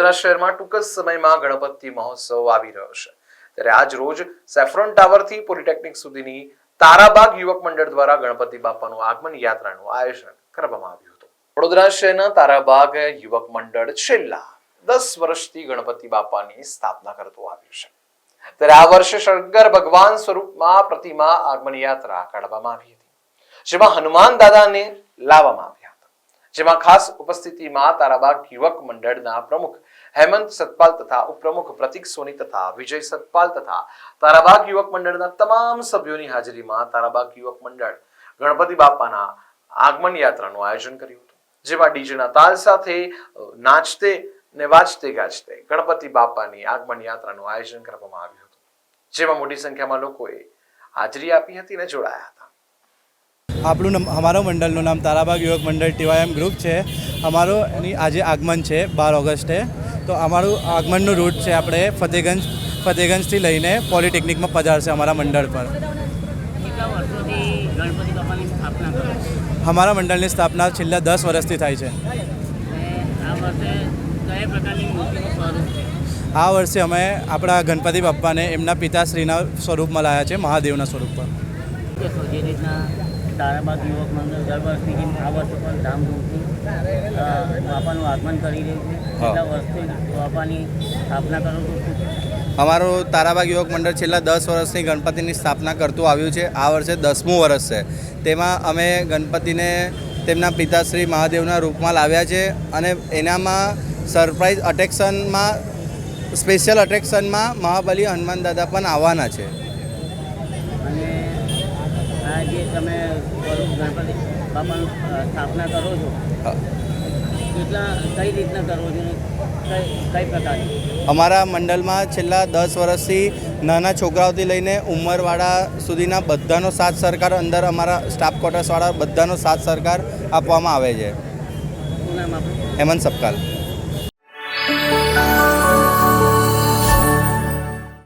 વડોદરા શહેરમાં ટૂંક જ સમયમાં ગણપતિ મહોત્સવ આવી રહ્યો છે ત્યારે આજ રોજ સેફ્રોન ટાવરથી પોલિટેકનિક સુધીની તારાબાગ યુવક મંડળ દ્વારા ગણપતિ બાપાનું આગમન યાત્રાનું આયોજન કરવામાં આવ્યું હતું। વડોદરા શહેરના તારાબાગ યુવક મંડળ છેલ્લા 10 વર્ષથી ગણપતિ બાપાની સ્થાપના કરતું આવ્યું છે ત્યારે આ વર્ષે શંકર ભગવાન સ્વરૂપમાં પ્રતિમા આગમન યાત્રા કાઢવામાં આવી હતી જેમાં હનુમાન દાદાને લાવવામાં આવ્યા હતા જેમાં ખાસ ઉપસ્થિતિમાં તારાબાગ યુવક મંડળના પ્રમુખ હેમંત સતપાલ તથા ઉપપ્રમુખ પ્રતિક સોની તથા વિજય સતપાલ તથા તારાબાગ યુવક મંડળના તમામ સભ્યોની હાજરીમાં તારાબાગ યુવક મંડળ ગણપતિ બાપાના આગમન યાત્રાનું આયોજન કર્યું હતું જેમાં ડીજેના તાલ સાથે નાચતે ને વાજતે ગાજતે ગણપતિ બાપાની આગમન યાત્રાનું આયોજન કરવામાં આવ્યું હતું જેમાં મોટી સંખ્યામાં લોકોએ હાજરી આપી હતી અને જોડાયા હતા। हमारा मंडल नाम ताराबाग युवक मंडल टीवायएम ग्रुप है। अमारो आज आगमन है 12 ऑगस्टे। तो अमारू आगमन रूट है अपने फतेहगंज थी लईने पॉलिटेक्निक में पधार से हमारा मंडल पर। हमारा मंडल की स्थापना छेल्ला 10 वर्षथी थाय छे। आ वर्षे अमे अपना गणपति बाप्पा ने एमना पिताश्रीना स्वरूप में लाया है, महादेवना स्वरूप पर। ताराबाग युवक मंडल दर वर्षनी जेम आ वर्षे पण धामधूमथी बापानुं आगमन करी रह्युं छे। કેટલા વર્ષથી બાપાની સ્થાપના કરો છો? અમારો તારાબાગ યુવક મંડળ છેલ્લા 10 વર્ષની ગણપતિની સ્થાપના કરતું આવ્યું છે। આ વર્ષે 10મું વર્ષ છે। તેમાં અમે ગણપતિને તેમના પિતાશ્રી મહાદેવના રૂપમાં લાવ્યા છે અને એનામાં સરપ્રાઇઝ અટ્રેક્શનમાં સ્પેશિયલ અટ્રેક્શનમાં મહાબલી હનુમાન દાદા પણ આવવાના છે। જે તમે સ્વરૂપ ગણપતિ બાપાનું સ્થાપના કરો છો કેટલા કઈ રીતના કરો છો કઈ પ્રકારની? અમારા મંડળમાં છેલ્લા 10 વર્ષથી નાના છોકરાઓથી લઈને ઉંમરવાળા સુધીના બધાનો સાથ સરકાર અંદર અમારા સ્ટાફ ક્વાર્ટર્સવાળા બધાનો સાથ સરકાર આપવામાં આવે છે। શું નામ આપણું? હેમંત સપકાલ।